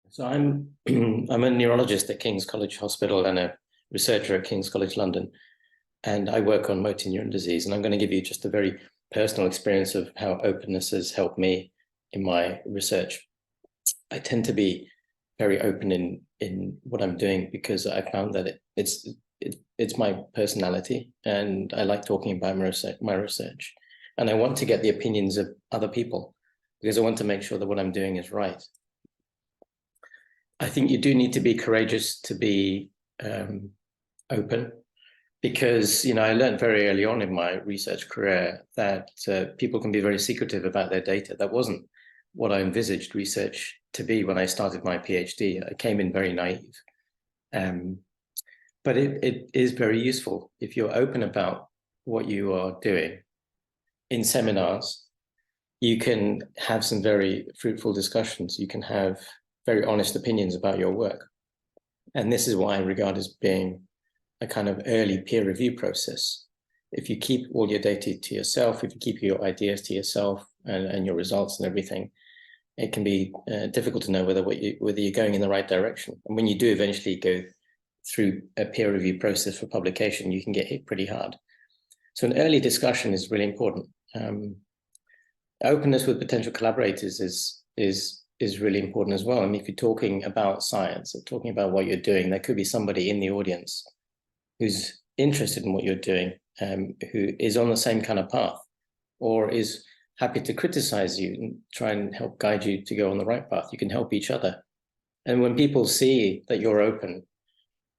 So I'm I'm a neurologist at King's College Hospital and a researcher at King's College London, and I work on motor neuron disease. And I'm going to give you just a very personal experience of how openness has helped me in my research. I tend to be very open in what I'm doing because I found that it's my personality, and I like talking about my research, and I want to get the opinions of other people because I want to make sure that what I'm doing is right. I think you do need to be courageous to be open because, I learned very early on in my research career that people can be very secretive about their data. That wasn't what I envisaged research to be when I started my PhD. I came in very naive. But it is very useful if you're open about what you are doing. In seminars, you can have some very fruitful discussions. You can have very honest opinions about your work. And this is what I regard as being a kind of early peer review process. If you keep all your data to yourself, if you keep your ideas to yourself and your results and everything, it can be difficult to know whether you're going in the right direction. And when you do eventually go through a peer review process for publication, you can get hit pretty hard. So an early discussion is really important. Openness with potential collaborators is really important as well. I mean, if you're talking about science or talking about what you're doing, there could be somebody in the audience who's interested in what you're doing, who is on the same kind of path, or is happy to criticize you and try and help guide you to go on the right path. You can help each other. And when people see that you're open,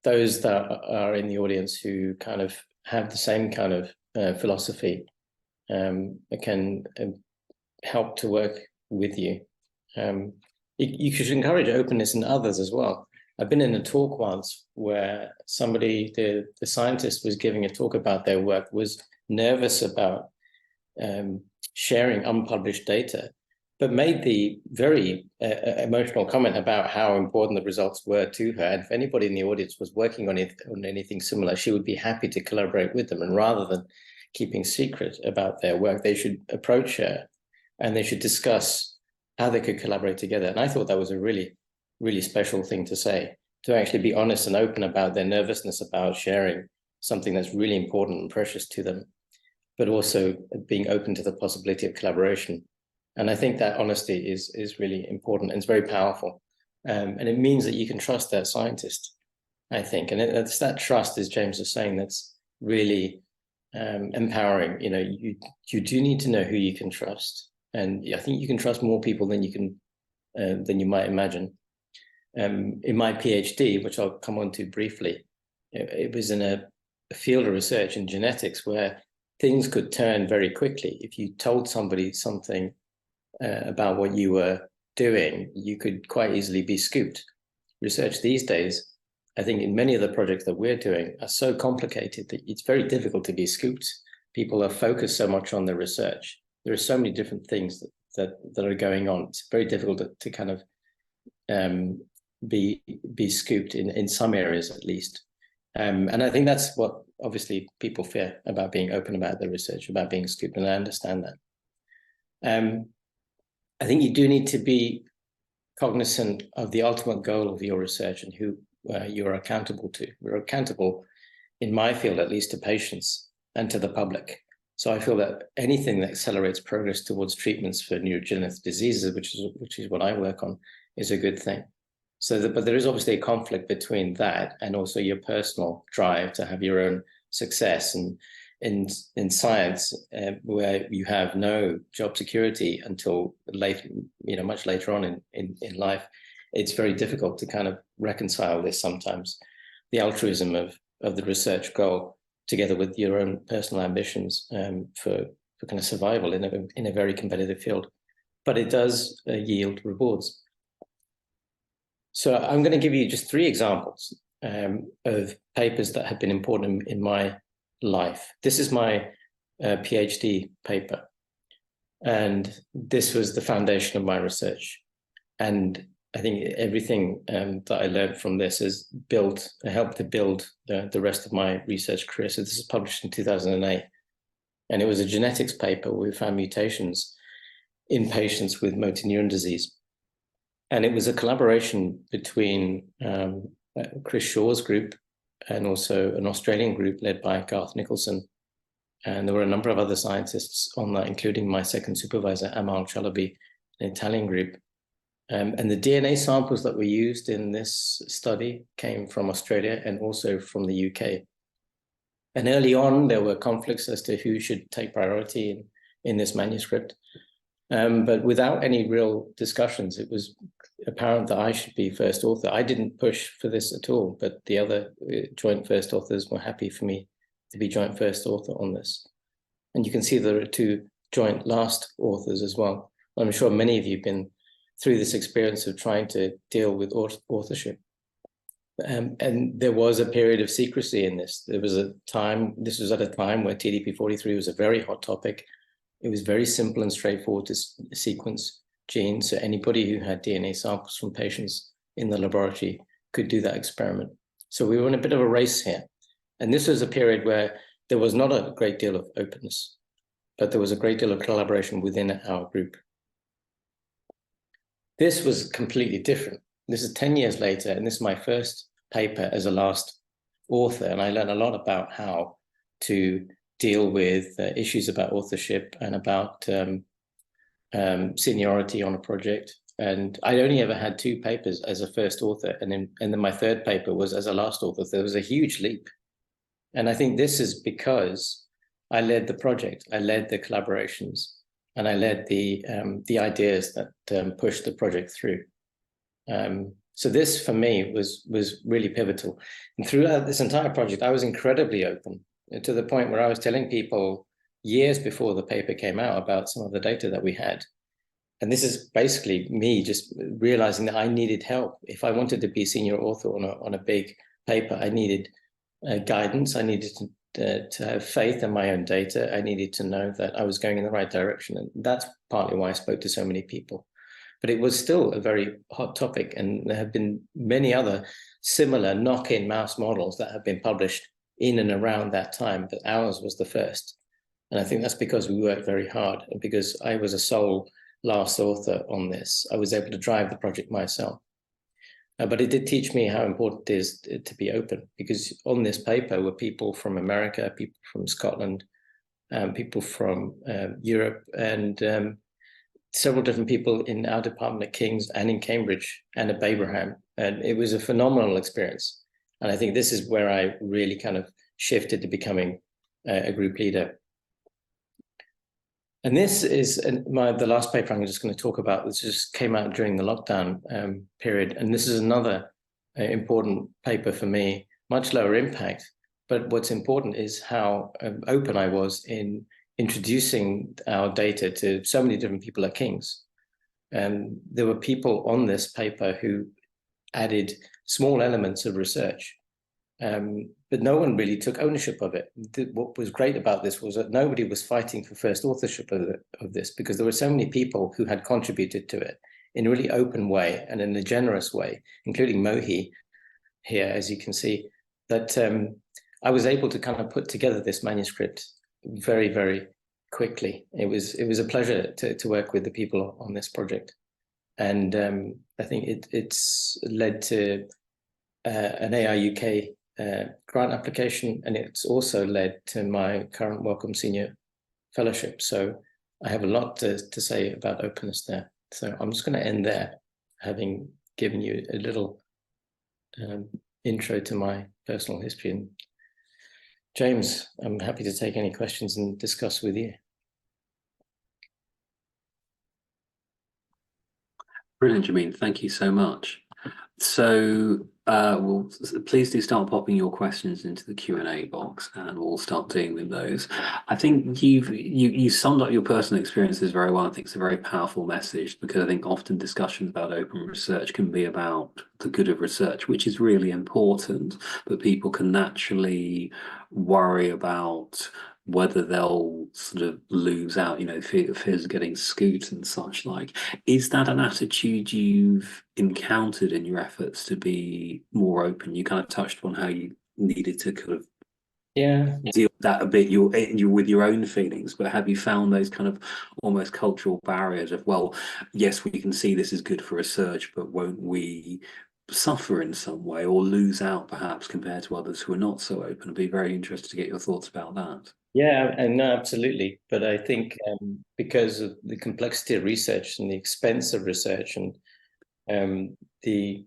those that are in the audience who kind of have the same kind of philosophy can help to work with you. You should encourage openness in others as well. I've been in a talk once where somebody, the scientist was giving a talk about their work, was nervous about sharing unpublished data, but made the very emotional comment about how important the results were to her. And if anybody in the audience was working on anything similar, she would be happy to collaborate with them. And rather than keeping secret about their work, they should approach her and they should discuss how they could collaborate together. And I thought that was a really, really special thing to say, to actually be honest and open about their nervousness about sharing something that's really important and precious to them, but also being open to the possibility of collaboration. And I think that honesty is really important and it's very powerful. And it means that you can trust that scientist, I think. And it's that trust, as James was saying, that's really empowering. You do need to know who you can trust. And I think you can trust more people than you might imagine. In my PhD, which I'll come on to briefly, it was in a field of research in genetics where things could turn very quickly. If you told somebody something about what you were doing, you could quite easily be scooped. Research these days, I think in many of the projects that we're doing are so complicated that it's very difficult to be scooped. People are focused so much on the research. There are so many different things that are going on. It's very difficult to kind of be scooped in some areas at least. And I think that's what obviously people fear about being open about their research, about being scooped, and I understand that. I think you do need to be cognizant of the ultimate goal of your research and who you're accountable to. We're accountable, in my field at least, to patients and to the public. So I feel that anything that accelerates progress towards treatments for neurodegenerative diseases, which is what I work on, is a good thing. But there is obviously a conflict between that and also your personal drive to have your own success. And in science, where you have no job security until much later on in life, it's very difficult to kind of reconcile this sometimes. The altruism of the research goal together with your own personal ambitions for kind of survival in a very competitive field. But it does yield rewards. So I'm going to give you just 3 examples of papers that have been important in my life. This is my PhD paper, and this was the foundation of my research. And I think everything that I learned from this has helped to build the rest of my research career. So this is published in 2008, and it was a genetics paper where we found mutations in patients with motor neuron disease. And it was a collaboration between Chris Shaw's group and also an Australian group led by Garth Nicholson. And there were a number of other scientists on that, including my second supervisor, Amal Chalabi, an Italian group. And the DNA samples that were used in this study came from Australia and also from the UK. And early on, there were conflicts as to who should take priority in this manuscript. But without any real discussions, it was apparent that I should be first author. I didn't push for this at all, but the other joint first authors were happy for me to be joint first author on this. And you can see there are two joint last authors as well. I'm sure many of you have been through this experience of trying to deal with authorship. And there was a period of secrecy in this. There was a time, this was at a time where TDP43 was a very hot topic. It was very simple and straightforward to sequence genes. So anybody who had DNA samples from patients in the laboratory could do that experiment. So we were in a bit of a race here. And this was a period where there was not a great deal of openness, but there was a great deal of collaboration within our group. This was completely different. This is 10 years later, and this is my first paper as a last author. And I learned a lot about how to deal with issues about authorship and about seniority on a project. And I only ever had 2 papers as a first author. And then my third paper was as a last author. There was a huge leap. And I think this is because I led the project, I led the collaborations, and I led the ideas that pushed the project through. So this, for me, was really pivotal. And throughout this entire project, I was incredibly open, to the point where I was telling people years before the paper came out about some of the data that we had. And this is basically me just realizing that I needed help. If I wanted to be senior author on a big paper, I needed guidance. I needed to have faith in my own data. I needed to know that I was going in the right direction. And that's partly why I spoke to so many people. But it was still a very hot topic. And there have been many other similar knock-in mouse models that have been published in and around that time, but ours was the first. And I think that's because we worked very hard, and because I was a sole last author on this, I was able to drive the project myself. But it did teach me how important it is to be open, because on this paper were people from America, people from Scotland, people from Europe, and several different people in our department at King's and in Cambridge and at Babraham. And it was a phenomenal experience. And I think this is where I really kind of shifted to becoming a group leader. And this is the last paper I'm just going to talk about. This just came out during the lockdown period. And this is another important paper for me, much lower impact. But what's important is how open I was in introducing our data to so many different people at King's. There were people on this paper who added small elements of research, but no one really took ownership of it. What was great about this was that nobody was fighting for first authorship of this, because there were so many people who had contributed to it in a really open way and in a generous way, including Mohi here, as you can see, that I was able to kind of put together this manuscript very, very quickly. It was a pleasure to work with the people on this project. And I think it's led to an AI UK grant application, and it's also led to my current Wellcome Senior Fellowship. So I have a lot to say about openness there. So I'm just going to end there, having given you a little intro to my personal history. And James, I'm happy to take any questions and discuss with you. Brilliant, Jemeen. Thank you so much. So well, please do start popping your questions into the Q&A box, and we'll start dealing with those. I think you summed up your personal experiences very well. I think it's a very powerful message, because I think often discussions about open research can be about the good of research, which is really important, but people can naturally worry about whether they'll sort of lose out, fears of getting scooped and such like. Is that an attitude you've encountered in your efforts to be more open? You kind of touched on how you needed to kind of Yeah. deal with that a bit, you're with your own feelings, but have you found those kind of almost cultural barriers of, well, yes, we can see this is good for research, but won't we suffer in some way or lose out perhaps compared to others who are not so open? I'd be very interested to get your thoughts about that. Yeah, and no, absolutely. But I think because of the complexity of research and the expense of research and um, the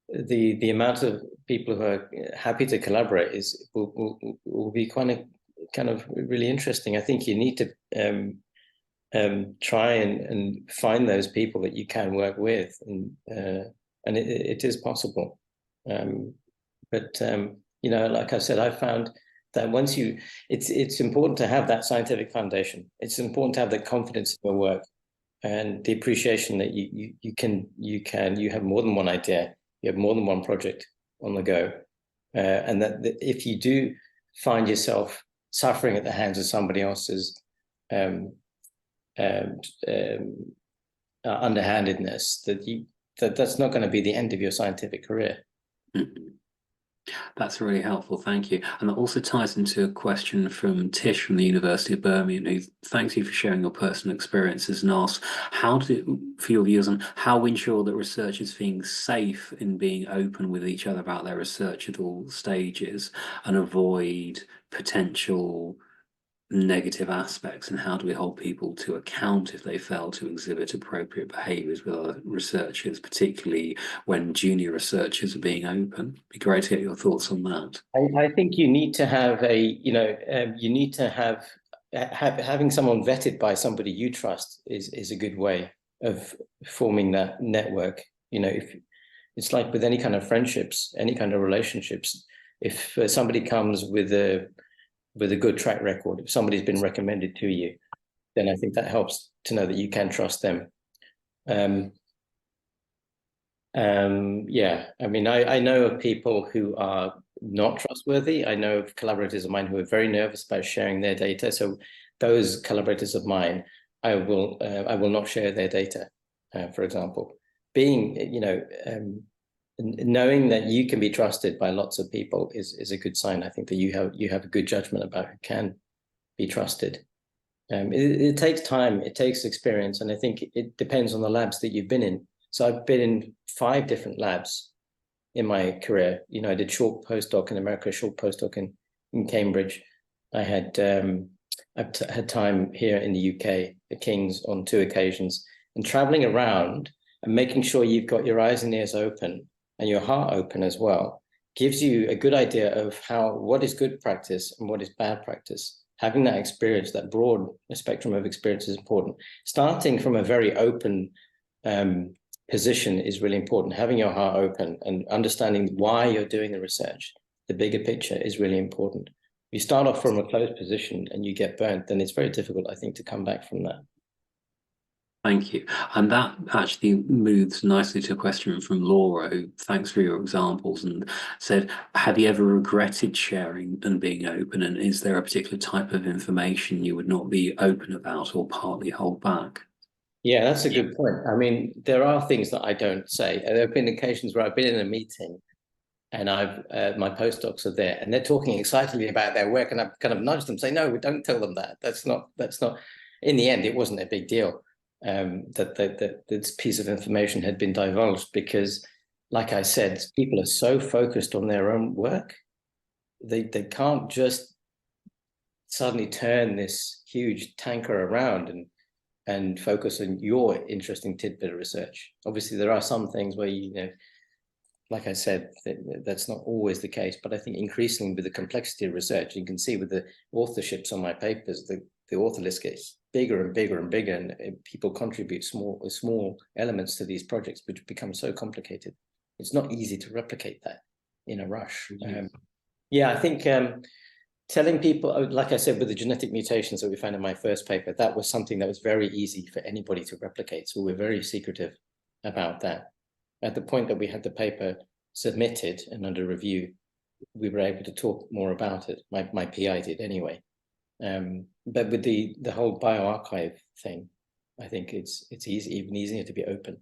the amount of people who are happy to collaborate will be kind of really interesting. I think you need to try and find those people that you can work with, and it is possible. Um, but like I said, I found that it's important to have that scientific foundation. It's important to have the confidence in your work and the appreciation that you have more than one idea, you have more than one project on the go, and that if you do find yourself suffering at the hands of somebody else's um, um, um, underhandedness, that's not going to be the end of your scientific career. Mhm. That's really helpful, thank you. And that also ties into a question from Tish from the University of Birmingham, who thanks you for sharing your personal experiences and asks, for your views on how we ensure that researchers being safe in being open with each other about their research at all stages and avoid potential negative aspects, and how do we hold people to account if they fail to exhibit appropriate behaviours with other researchers, particularly when junior researchers are being open? Be great to get your thoughts on that. I think you need to have you need to having someone vetted by somebody you trust is a good way of forming that network. If it's like with any kind of friendships, any kind of relationships, if somebody comes with a good track record, if somebody's been recommended to you, then I think that helps to know that you can trust them. Yeah, I mean, I know of people who are not trustworthy. I know of collaborators of mine who are very nervous about sharing their data. So those collaborators of mine, I will not share their data, for example. Being, knowing that you can be trusted by lots of people is a good sign. I think that you have a good judgment about who can be trusted. It takes time, it takes experience, and I think it depends on the labs that you've been in. So I've been in 5 different labs in my career. I did short postdoc in America, short postdoc in Cambridge. I had had time here in the UK, the King's on 2 occasions, and traveling around and making sure you've got your eyes and ears open and your heart open as well gives you a good idea of what is good practice and what is bad practice. Having that experience, that broad spectrum of experience is important. Starting from a very open position is really important. Having your heart open and understanding why you're doing the research, the bigger picture is really important. If you start off from a closed position and you get burnt, then it's very difficult, I think, to come back from that. Thank you. And that actually moves nicely to a question from Laura, who thanks for your examples and said, have you ever regretted sharing and being open? And is there a particular type of information you would not be open about or partly hold back? Yeah, that's a good point. I mean, there are things that I don't say. There have been occasions where I've been in a meeting and my postdocs are there and they're talking excitedly about their work, and I've kind of nudged them, say, no, don't tell them that. That's not. In the end, it wasn't a big deal that this piece of information had been divulged because, like I said, people are so focused on their own work, they can't just suddenly turn this huge tanker around and focus on your interesting tidbit of research. Obviously, there are some things where like I said, that's not always the case, but I think increasingly with the complexity of research, you can see with the authorships on my papers, the author list gets bigger and bigger and bigger, and people contribute small elements to these projects, which become so complicated. It's not easy to replicate that in a rush. Yeah, I think telling people, like I said, with the genetic mutations that we found in my first paper, that was something that was very easy for anybody to replicate. So we're very secretive about that. At the point that we had the paper submitted and under review, we were able to talk more about it. My PI did anyway. But with the whole bioarchive thing, I think it's even easier to be open.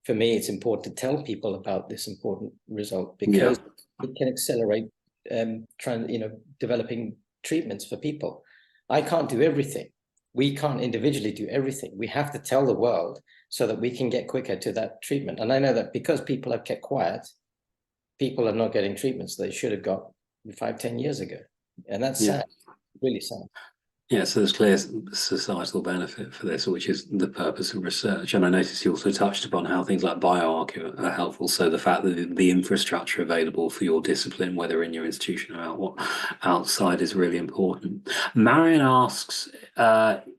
For me, it's important to tell people about this important result because it can accelerate developing treatments for people. I can't do everything. We can't individually do everything. We have to tell the world so that we can get quicker to that treatment. And I know that because people have kept quiet, people are not getting treatments they should have got 5-10 years ago. And that's sad, really sad. Yeah, so there's clear societal benefit for this, which is the purpose of research. And I noticed you also touched upon how things like bioarchive are helpful. So the fact that the infrastructure available for your discipline, whether in your institution or outside, is really important. Marion asks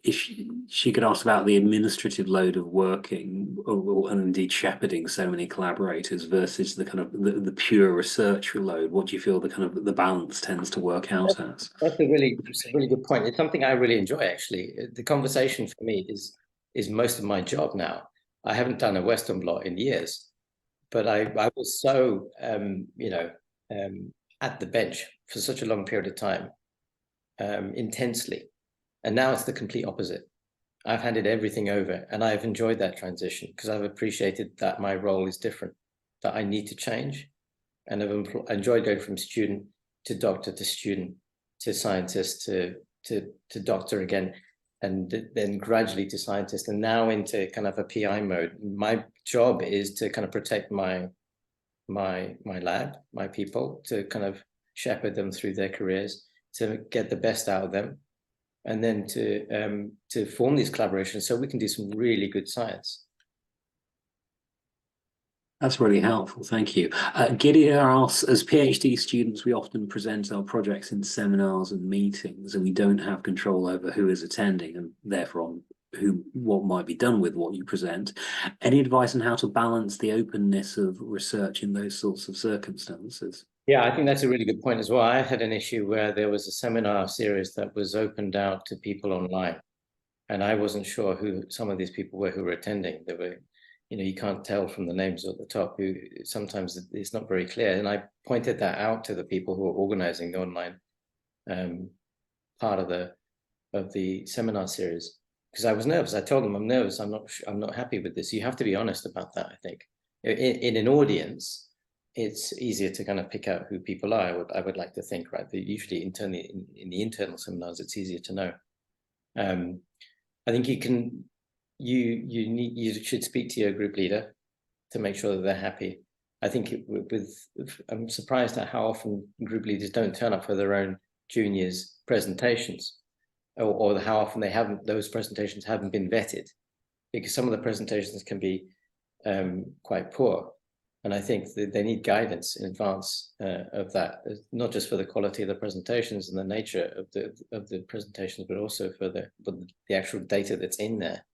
if she could ask about the administrative load of working and indeed shepherding so many collaborators versus the kind of the pure research load. What do you feel the balance tends to work out as? That's a really good point. It's something I really enjoy, actually. The conversation for me is most of my job now. I haven't done a Western blot in years, but I was so at the bench for such a long period of time, intensely, and now it's the complete opposite. I've handed everything over, and I've enjoyed that transition because I've appreciated that my role is different, that I need to change, and I've enjoyed going from student to doctor to student to scientist to doctor again, and then gradually to scientist, and now into kind of a PI mode. My job is to kind of protect my lab, my people, to kind of shepherd them through their careers, to get the best out of them, and then to form these collaborations so we can do some really good science. That's really helpful, thank you. Gideon asks, as PhD students, we often present our projects in seminars and meetings, and we don't have control over who is attending and therefore on what might be done with what you present. Any advice on how to balance the openness of research in those sorts of circumstances? Yeah, I think that's a really good point as well. I had an issue where there was a seminar series that was opened out to people online, and I wasn't sure who some of these people were who were attending. They were, you can't tell from the names at the top, who sometimes it's not very clear. And I pointed that out to the people who are organizing the online part of the seminar series, because I was nervous. I told them I'm nervous. I'm not happy with this. You have to be honest about that. I think in an audience, it's easier to kind of pick out who people are. I would like to think, right? That usually internally in the internal seminars, it's easier to know. I think you should speak to your group leader to make sure that they're happy. I think I'm surprised at how often group leaders don't turn up for their own juniors' presentations, or how often those presentations haven't been vetted, because some of the presentations can be quite poor. And I think that they need guidance in advance of that, not just for the quality of the presentations and the nature of the presentations, but also for the actual data that's in there,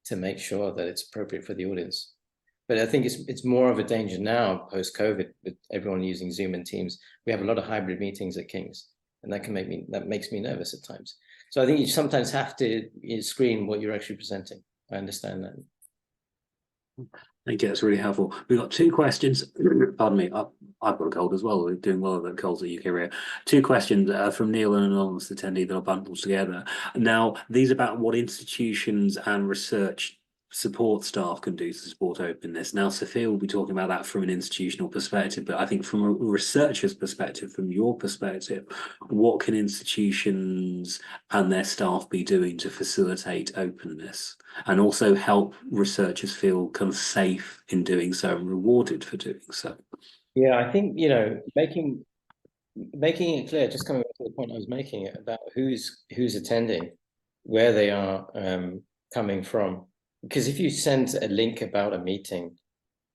to make sure that it's appropriate for the audience. But I think it's more of a danger now post-COVID, with everyone using Zoom and Teams. We have a lot of hybrid meetings at King's, and that makes me nervous at times. So I think you sometimes have to screen what you're actually presenting. I understand that. Thank you, that's really helpful. We've got two questions. Pardon me, I've got a cold as well. We're doing well at colds at UK Radio. Two questions from Neil, an anonymous attendee, that are bundled together. Now, these are about what institutions and research support staff can do to support openness. Now, Sophia will be talking about that from an institutional perspective, but I think from a researcher's perspective, from your perspective, what can institutions and their staff be doing to facilitate openness and also help researchers feel kind of safe in doing so and rewarded for doing so? Yeah, I think, making it clear, just coming back to the point I was making about who's attending, where they are coming from. Because if you send a link about a meeting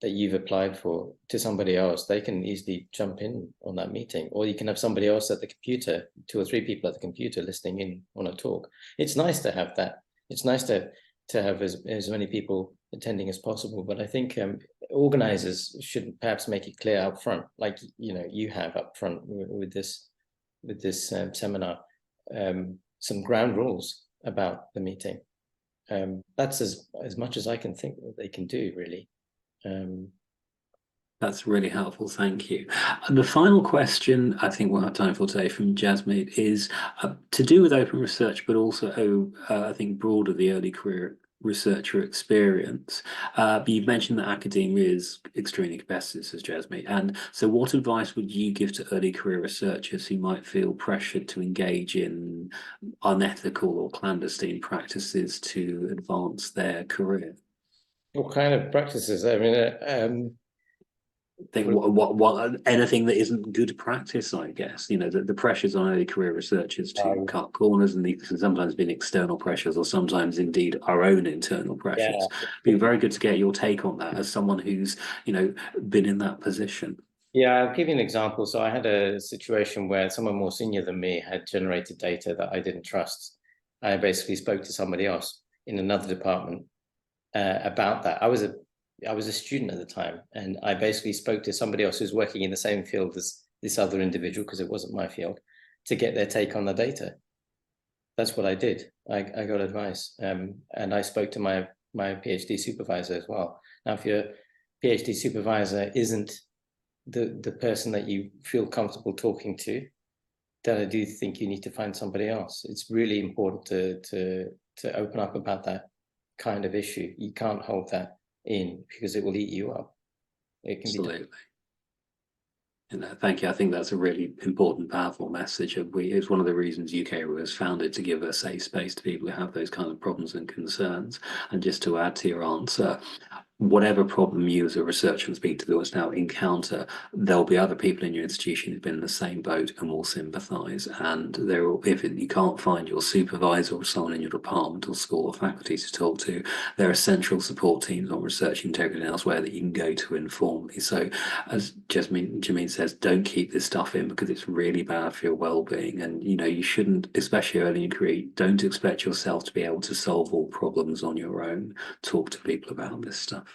that you've applied for to somebody else, they can easily jump in on that meeting. Or you can have somebody else at the computer, 2 or 3 people at the computer listening in on a talk. It's nice to have that. It's nice to have as many people attending as possible. But I think organizers should perhaps make it clear up front, like you have up front with this seminar, some ground rules about the meeting. That's as much as I can think that they can do, really. That's really helpful, thank you. The final question I think we'll have time for today from Jemeen is to do with open research, but also I think broader the early career researcher experience. But you've mentioned that academia is extremely competitive, says Jasmine. And so what advice would you give to early career researchers who might feel pressured to engage in unethical or clandestine practices to advance their career? What kind of practices? I mean, Think what anything that isn't good practice, I guess. You know, the pressures on early career researchers to cut corners, and these can sometimes be external pressures, or sometimes indeed our own internal yeah, pressures. Be very good to get your take on that as someone who's, you know, been in that position. yeah. I'll give you an example. So I had a situation where someone more senior than me had generated data that I didn't trust. I basically spoke to somebody else in another department about that. I was a student at the time, and I basically spoke to somebody else who's working in the same field as this other individual, because it wasn't my field, to get their take on the data. That's what I did. I got advice, and I spoke to my PhD supervisor as well. Now, if your PhD supervisor isn't the person that you feel comfortable talking to, then I do think you need to find somebody else. It's really important to open up about that kind of issue. You can't hold that in, because it will eat you up. It can Absolutely. You know, thank you. I think that's a really important, powerful message. It's one of the reasons UK was founded, to give a safe space to people who have those kind of problems and concerns. And just to add to your answer, whatever problem you as a researcher and speak to those now encounter, there'll be other people in your institution who've been in the same boat and will sympathise. And you can't find your supervisor or someone in your department or school or faculty to talk to, there are central support teams on research integrity and elsewhere that you can go to informally. So, as Jemeen says, don't keep this stuff in, because it's really bad for your well-being. And you know, you shouldn't, especially early in your career, don't expect yourself to be able to solve all problems on your own. Talk to people about this stuff.